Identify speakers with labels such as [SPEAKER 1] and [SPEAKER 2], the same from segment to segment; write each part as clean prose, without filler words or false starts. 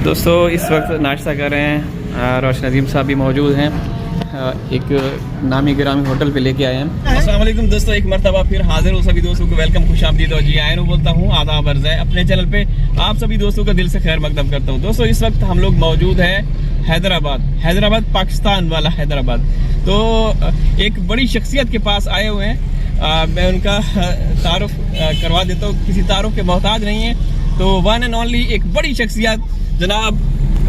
[SPEAKER 1] दोस्तों इस वक्त नाश्ता कर रहे हैं, रोशन अजीम साहब भी मौजूद हैं, एक नामी गिरामी होटल पे लेके आए हैं। अस्सलाम वालेकुम दोस्तों, एक मरतबा फिर हाजिर हो सभी दोस्तों को वेलकम, खुश आमदीद और जी आयन बोलता हूँ, आदाब अर्ज़ है। अपने चैनल पे आप सभी दोस्तों का दिल से खैर मकदम करता हूँ। दोस्तों इस वक्त हम लोग मौजूद हैं हैदराबाद पाकिस्तान वाला हैदराबाद। तो एक बड़ी शख्सियत के पास आए हुए हैं, मैं उनका तारुफ करवा देता हूँ, किसी तारुफ के मोहताज नहीं है। तो वन एंड ओनली एक बड़ी शख्सियत जनाब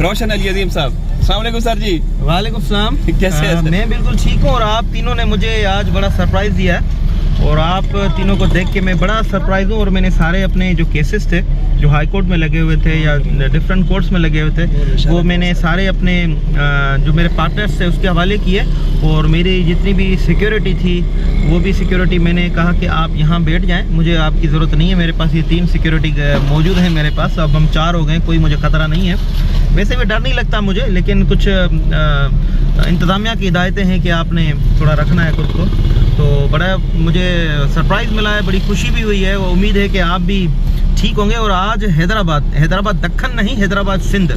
[SPEAKER 1] रोशन अली अजीम साहब। अस्सलाम वालेकुम सर जी।
[SPEAKER 2] वालेकुम सलाम।
[SPEAKER 1] कैसे हैं?
[SPEAKER 2] मैं बिल्कुल ठीक हूँ और आप तीनों ने मुझे आज बड़ा सरप्राइज़ दिया है और आप तीनों को देख के मैं बड़ा सरप्राइज हूँ। और मैंने सारे अपने जो केसेस थे जो हाई कोर्ट में लगे हुए थे या डिफरेंट कोर्ट्स में लगे हुए थे, वो मैंने सारे अपने जो मेरे पार्टनर्स थे उसके हवाले किए। और मेरी जितनी भी सिक्योरिटी थी वो भी सिक्योरिटी मैंने कहा कि आप यहाँ बैठ जाएं, मुझे आपकी ज़रूरत नहीं है। मेरे पास ये 3 सिक्योरिटी मौजूद हैं मेरे पास, अब हम 4 हो गए, कोई मुझे ख़तरा नहीं है। वैसे भी डर नहीं लगता मुझे, लेकिन कुछ इंतज़ामिया की हिदायतें हैं कि आपने थोड़ा रखना है खुद को। तो बड़ा मुझे सरप्राइज़ मिला है, बड़ी खुशी भी हुई है। वो उम्मीद है कि आप भी ठीक होंगे। और आज हैदराबाद दक्खन नहीं, हैदराबाद सिंध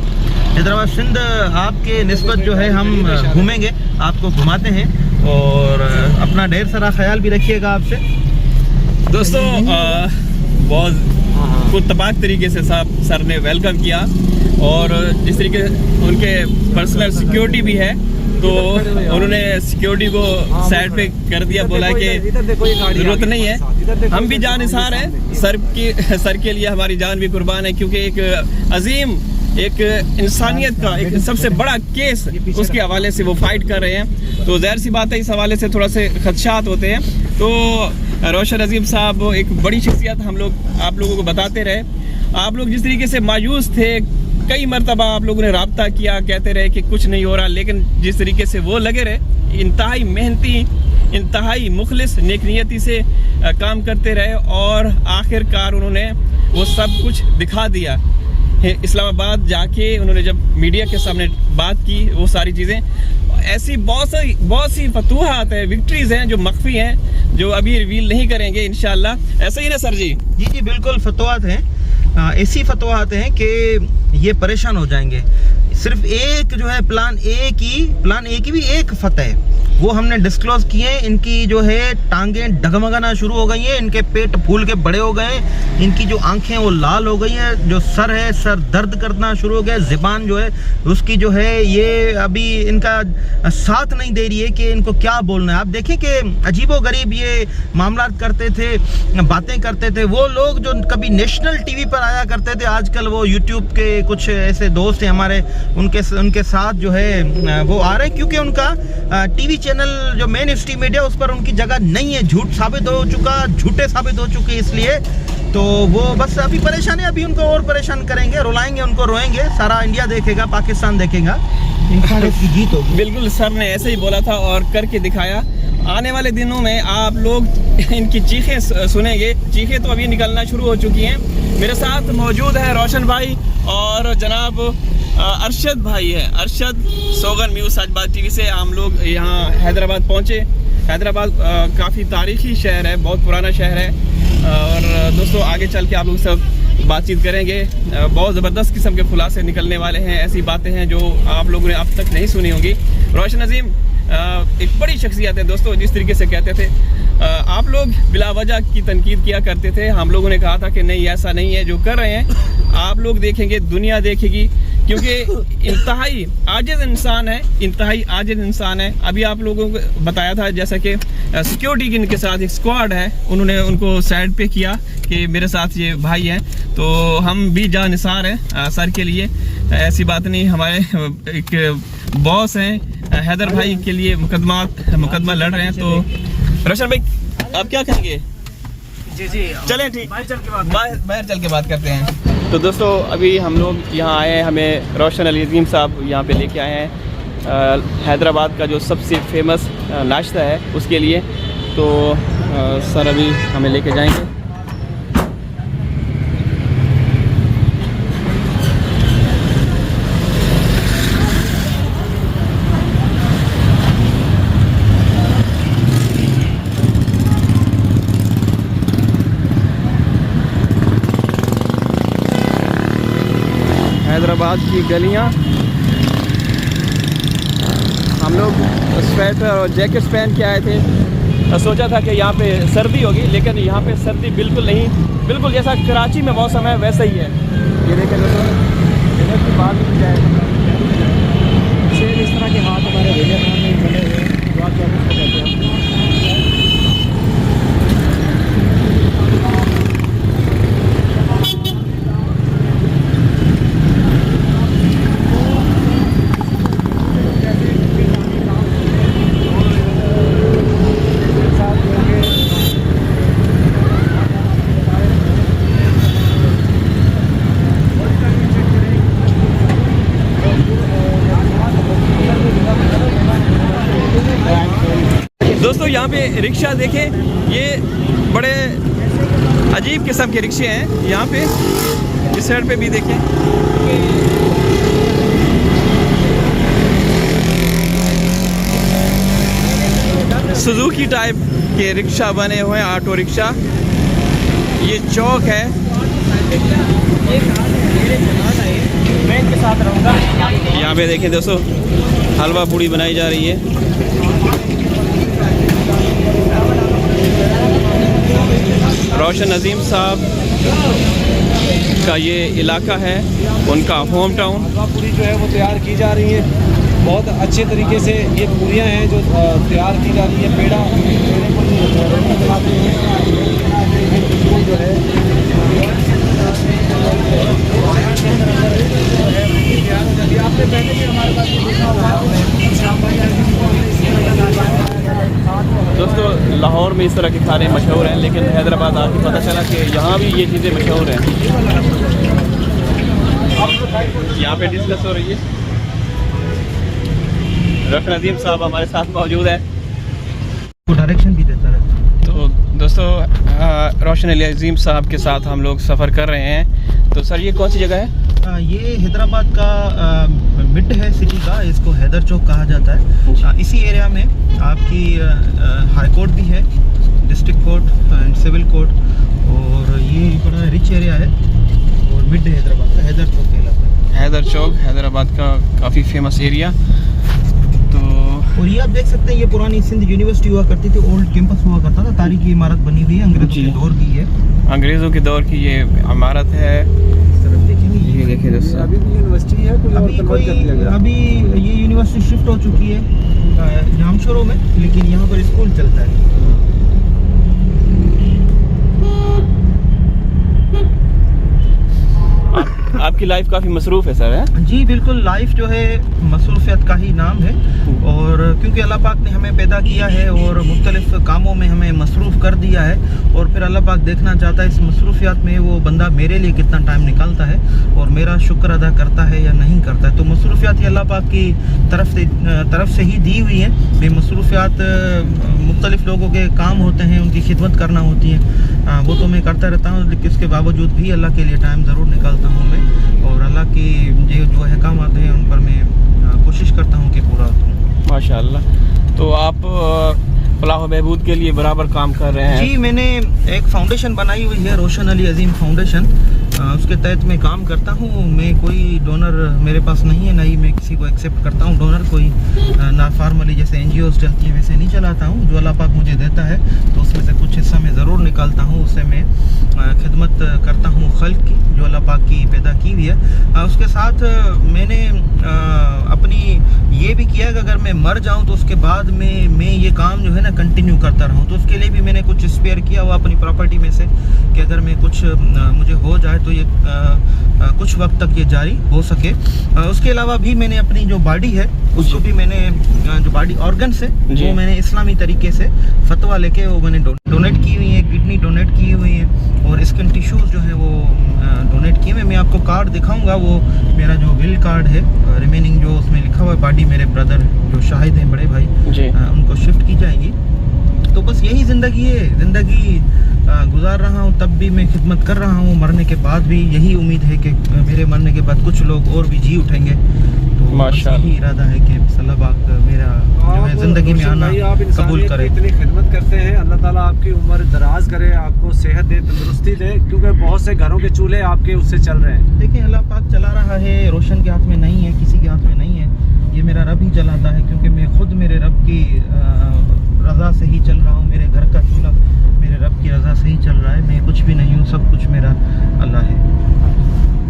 [SPEAKER 2] आपके निस्बत जो है हम घूमेंगे, आपको घुमाते हैं। और अपना ढेर सारा ख्याल भी रखिएगा आपसे।
[SPEAKER 1] दोस्तों बहुत पुरतबाक तरीके से साहब सर ने वेलकम किया और जिस तरीके उनके पर्सनल सिक्योरिटी भी है, तो उन्होंने सिक्योरिटी को साइड पे कर दिया, बोला कि जरूरत नहीं है। हम भी जानिसार हैं, सर के लिए हमारी जान भी कुर्बान है, क्योंकि एक अजीम एक इंसानियत का एक सबसे बड़ा केस उसके हवाले से वो फाइट कर रहे हैं। तो ज़ाहिर सी बात है इस हवाले से थोड़ा से खदशात होते हैं। तो रोशन अजीम साहब एक बड़ी शख्सियत, हम लोग आप लोगों को बताते रहे। आप लोग जिस तरीके से मायूस थे, कई मरतबा आप लोगों ने राब्ता किया, कहते रहे कि कुछ नहीं हो रहा, लेकिन जिस तरीके से वो लगे रहे, इंतहाई मेहनती, इंतहाई मुखलिस, नेकनियती से काम करते रहे और आखिरकार उन्होंने वो सब कुछ दिखा दिया। इस्लामाबाद जाके उन्होंने जब मीडिया के सामने बात की, वो सारी चीज़ें, ऐसी बहुत सी फतूहात है, विक्ट्रीज हैं जो मख्फी हैं, जो अभी रिवील नहीं करेंगे इंशाल्लाह। ऐसा ही ना सर जी?
[SPEAKER 2] जी बिल्कुल, फतवात हैं, ऐसी फतवात हैं कि ये परेशान हो जाएंगे। सिर्फ एक जो है प्लान ए की भी एक फतह वो हमने डिस्क्लोज किए। इनकी जो है टांगें डगमगाना शुरू हो गई हैं, इनके पेट फूल के बड़े हो गए, इनकी जो आंखें वो लाल हो गई हैं, जो सर है सर दर्द करना शुरू हो गया, ज़ुबान जो है उसकी जो है ये अभी इनका साथ नहीं दे रही है कि इनको क्या बोलना है। आप देखें कि अजीबोगरीब ये मामला करते थे, बातें करते थे। वो लोग जो कभी नेशनल टीवी पर आया करते थे, आजकल वो यूट्यूब के कुछ ऐसे दोस्त हैं हमारे, उनके साथ जो है वो आ रहे हैं, क्योंकि उनका टीवी चैनल जो मेन स्ट्रीम मीडिया उस पर उनकी जगह नहीं है, झूठे साबित हो चुके, इसलिए तो वो बस अभी परेशान है। अभी उनको और परेशान करेंगे, रुलाएंगे उनको, रोएंगे, सारा इंडिया देखेगा, पाकिस्तान देखेगा, इंसानियत की जीत होगी।
[SPEAKER 1] बिल्कुल, सर ने ऐसे ही बोला था और करके दिखाया। आने वाले दिनों में आप लोग इनकी चीखें सुनेंगे, चीखें तो अभी निकलना शुरू हो चुकी हैं। मेरे साथ मौजूद है रोशन भाई और जनाब अरशद भाई है, अरशद सोगन न्यूज़ साजबाद टीवी से। हम लोग यहाँ हैदराबाद पहुँचे। हैदराबाद काफ़ी तारीखी शहर है, बहुत पुराना शहर है। और दोस्तों आगे चल के आप लोग सब बातचीत करेंगे, बहुत ज़बरदस्त किस्म के खुलासे निकलने वाले हैं, ऐसी बातें हैं जो आप लोगों ने अब तक नहीं सुनी होंगी। रोशन अजीम एक बड़ी शख्सियत है दोस्तों, जिस तरीके से कहते थे आप लोग बिला वजह की तनकीद किया करते थे, हम लोगों ने कहा था कि नहीं ऐसा नहीं है, जो कर रहे हैं आप लोग देखेंगे, दुनिया देखेगी, क्योंकि इंतहाई आजिज़ इंसान है। अभी आप लोगों को बताया था जैसा कि सिक्योरिटी इनके साथ एक स्क्वाड है, उन्होंने उनको साइड पे किया कि मेरे साथ ये भाई हैं, तो हम भी जानिसार हैं सर के लिए, ऐसी बात नहीं। हमारे एक बॉस हैं हैदर भाई के लिए मुकदमा लड़ रहे हैं। तो रोशन भाई आप क्या कहेंगे?
[SPEAKER 2] जी
[SPEAKER 1] चलें, ठीक, बाहर चल के बात करते हैं। तो दोस्तों अभी हम लोग यहाँ आए हैं, हमें रोशन अली अजीम साहब यहाँ पे लेके आए हैं हैदराबाद का जो सबसे फेमस नाश्ता है उसके लिए। तो सर अभी हमें लेके जाएंगे। हैदराबाद की गलियां। हम लोग स्वेटर और जैकेट्स पहन के आए थे, सोचा था कि यहाँ पे सर्दी होगी, लेकिन यहाँ पे सर्दी बिल्कुल नहीं, बिल्कुल जैसा कराची में मौसम है वैसा ही है। ये देखें दोस्तों, इधर की बात की जाए शेर इस तरह के हाथ हमारे रेलवे में बने हुए जो आप कहते हैं। दोस्तों यहाँ पे रिक्शा देखें, ये बड़े अजीब किस्म के रिक्शे हैं यहाँ पे। इस साइड पे भी देखें, सुजुकी टाइप के रिक्शा बने हुए हैं, ऑटो रिक्शा। ये चौक है, यहाँ पे देखें दोस्तों, हलवा पूड़ी बनाई जा रही है। रोशन अजीम साहब का ये इलाका है, उनका होम टाउन।
[SPEAKER 3] हलवा पूरी जो है वो तैयार की जा रही है, बहुत अच्छे तरीके से ये पूरियाँ हैं जो तैयार की जा रही है। पेड़ा जो है आपने पहले भी हमारे पास
[SPEAKER 1] दोस्तों, लाहौर में इस तरह के खाने मशहूर हैं, लेकिन हैदराबाद आके पता चला कि यहाँ भी ये चीज़ें मशहूर हैं। यहाँ पे डिस्कस हो रही है। रोशन अजीम साहब हमारे साथ मौजूद है,
[SPEAKER 2] वो डायरेक्शन भी देता रहता।
[SPEAKER 1] तो दोस्तों रोशन अजीम साहब के साथ हम लोग सफ़र कर रहे हैं। तो सर, ये कौन सी जगह है?
[SPEAKER 2] ये हैदराबाद का मिड है सिटी का, इसको हैदर चौक कहा जाता है। इसी एरिया में आपकी हाई कोर्ट भी है, district court and civil court, और ये बड़ा रिच एरिया है और मिड है हैदराबाद का, हैदर चौक कहलाता है।
[SPEAKER 1] हैदर चौक हैदराबाद का काफ़ी फेमस एरिया। तो
[SPEAKER 2] और ये आप देख सकते हैं, ये पुरानी सिंध यूनिवर्सिटी हुआ करती थी, ओल्ड कैंपस हुआ करता था, तारीखी इमारत बनी हुई है, अंग्रेजों के दौर की है।
[SPEAKER 1] अंग्रेज़ों के दौर की ये इमारत है।
[SPEAKER 2] इस तरफ देखेंगे,
[SPEAKER 1] ये देखिए दोस्तों,
[SPEAKER 3] अभी भी यूनिवर्सिटी है,
[SPEAKER 2] अभी ये यूनिवर्सिटी शिफ्ट हो चुकी है जामशोरों में, लेकिन यहाँ पर स्कूल चलता है।
[SPEAKER 1] आपकी लाइफ काफ़ी मसरूफ़ है सर, है?
[SPEAKER 2] जी बिल्कुल, लाइफ जो है मसरूफियत का ही नाम है, और क्योंकि अल्लाह पाक ने हमें पैदा किया है और मुख्तलिफ कामों में हमें मसरूफ़ कर दिया है, और फिर अल्लाह पाक देखना चाहता है इस मसरूफियत में वो बंदा मेरे लिए कितना टाइम निकालता है और मेरा शुक्र अदा करता है या नहीं करता है। तो मसरूफियत अल्लाह पाक की तरफ से ही दी हुई है। ये मसरूफियत मुख्तलिफ लोगों के काम होते हैं, उनकी खिदमत करना होती है, वो तो मैं करता रहता हूँ, लेकिन इसके बावजूद भी अल्लाह के लिए टाइम ज़रूर निकालता हूँ मैं, और अल्लाह के जो अहकाम आते हैं उन पर मैं कोशिश करता हूँ कि पूरा करूँ।
[SPEAKER 1] माशाअल्लाह। तो आप फलाह बहबूद के लिए बराबर काम कर रहे हैं?
[SPEAKER 2] जी, मैंने एक फाउंडेशन बनाई हुई है, रोशन अली अजीम फाउंडेशन, उसके तहत मैं काम करता हूँ। मैं कोई डोनर मेरे पास नहीं है, ना ही मैं किसी को एक्सेप्ट करता हूँ डोनर, कोई ना फार्मली जैसे NGOs चलती है वैसे नहीं चलाता हूँ। जो अल्लाह पाक मुझे देता है तो उसमें से कुछ हिस्सा मैं ज़रूर निकालता हूँ, उससे मैं खिदमत करता हूँ खल्क की, जो अल्लाह पाक की पैदा की हुई है। उसके साथ मैंने अपनी ये भी किया कि अगर मैं मर जाऊँ तो उसके बाद में मैं ये काम जो है ना कंटिन्यू करता रहूँ। तो उसके लिए भी मैंने कुछ स्पेयर किया हुआ अपनी प्रॉपर्टी में से, कि अगर मैं कुछ मुझे हो जाए तो ये कुछ वक्त तक ये जारी हो सके। उसके अलावा भी मैंने अपनी जो बॉडी है उसको भी मैंने जो बॉडी ऑर्गन्स है वो मैंने इस्लामी तरीके से फतवा लेके वो मैंने डोनेट की हुई है, किडनी डोनेट की हुई है, और स्किन टिश्यूज़ जो है वो डोनेट किए हुए। मैं आपको कार्ड दिखाऊंगा, वो मेरा जो विल कार्ड है, रिमेनिंग जो उसमें लिखा हुआ है, बॉडी मेरे ब्रदर जो शाहिद हैं बड़े भाई उनको शिफ्ट की जाएगी। तो बस यही ज़िंदगी है, ज़िंदगी गुजार रहा हूँ, तब भी मैं खिदमत कर रहा हूँ, मरने के बाद भी यही उम्मीद है कि मेरे मरने के बाद कुछ लोग और भी जी उठेंगे। तो बस
[SPEAKER 1] माशाअल्लाह।
[SPEAKER 2] यही इरादा है कि अल्लाह पाक मेरा जो है
[SPEAKER 3] आप
[SPEAKER 2] ज़िंदगी में
[SPEAKER 3] रोशन
[SPEAKER 2] आना
[SPEAKER 3] भाई, आप
[SPEAKER 2] कबूल
[SPEAKER 3] इंसानियत
[SPEAKER 2] करे।
[SPEAKER 3] की इतनी खिदमत करते हैं, अल्लाह ताला आपकी उम्र दराज करे, आपको सेहत दे, तंदुरुस्ती दे, क्योंकि बहुत से घरों के चूल्हे आपके उससे चल रहे हैं।
[SPEAKER 2] देखिए अल्लाह पाक चला रहा है, रोशन के हाथ में नहीं है, किसी के हाथ में नहीं है, ये मेरा रब ही चलाता है, क्योंकि मैं खुद मेरे रब की रज़ा से ही चल रहा हूँ। मेरे घर का चूल्हा मेरे रब की रज़ा से ही चल रहा है, मैं कुछ भी नहीं हूँ, सब कुछ मेरा अल्लाह है।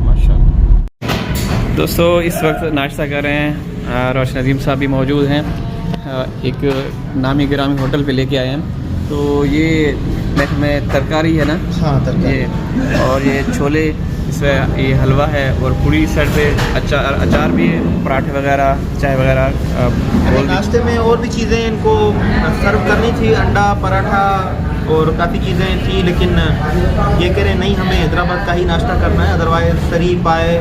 [SPEAKER 1] माशाअल्लाह। दोस्तों इस वक्त नाश्ता कर रहे हैं, रोशन अजीम साहब भी मौजूद हैं, एक नामी गिरामी होटल पे लेके आए हैं। तो ये में तरकारी है ना,
[SPEAKER 2] हाँ
[SPEAKER 1] ये और ये छोले, इसमें ये हलवा है और पूरी साइड पे अचार भी है, पराठे वगैरह, चाय वगैरह।
[SPEAKER 2] नाश्ते में और भी चीज़ें इनको सर्व करनी थी, अंडा पराठा और काफ़ी चीज़ें थी, लेकिन ये कह रहे नहीं हमें हैदराबाद का ही नाश्ता करना है, अदरवाइज़ तरी पाए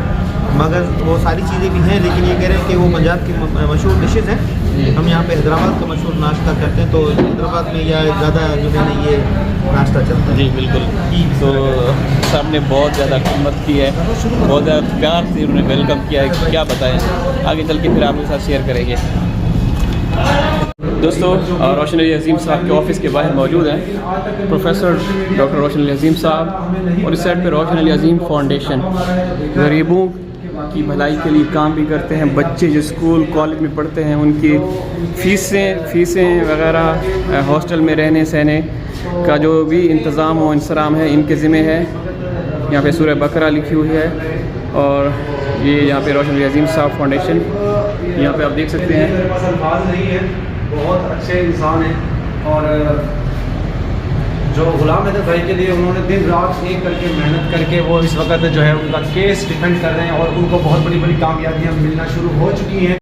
[SPEAKER 2] मगर वो सारी चीज़ें भी हैं, लेकिन ये कह रहे हैं कि वो पंजाब की मशहूर डिशेज़ हैं, हम यहाँ पे हैदराबाद का मशहूर नाश्ता करते हैं, तो हैदराबाद में या ज़्यादा जो है ना ये नाश्ता चलता है।
[SPEAKER 1] जी बिल्कुल। तो साहब ने बहुत ज़्यादा खिदमत की है, बहुत ज़्यादा प्यार से उन्होंने वेलकम किया है, क्या बताएं, आगे चल के फिर आपके साथ शेयर करेंगे। दोस्तों रोशन अली अजीम साहब के ऑफिस के बाहर मौजूद हैं प्रोफेसर डॉक्टर रोशन अली अजीम साहब, और इस साइड पे रोशन अली अजीम फाउंडेशन गरीबों की भलाई के लिए काम भी करते हैं। बच्चे जो स्कूल कॉलेज में पढ़ते हैं उनकी फ़ीसें वगैरह, हॉस्टल में रहने सहने का जो भी इंतज़ाम हो इंतज़ाम है इनके ज़िम्मे है। यहाँ पे सूरह बकरा लिखी हुई है, और ये यहाँ पे रोशन अली अजीम साहब फाउंडेशन, यहाँ पे आप देख सकते हैं।
[SPEAKER 3] अल्फाज नहीं है, बहुत अच्छे इंसान हैं, और जो गुलाम अहमद भाई के लिए उन्होंने दिन रात एक करके मेहनत करके वो इस वक्त जो है उनका केस डिफेंड कर रहे हैं, और उनको बहुत बड़ी बड़ी कामयाबियाँ मिलना शुरू हो चुकी हैं।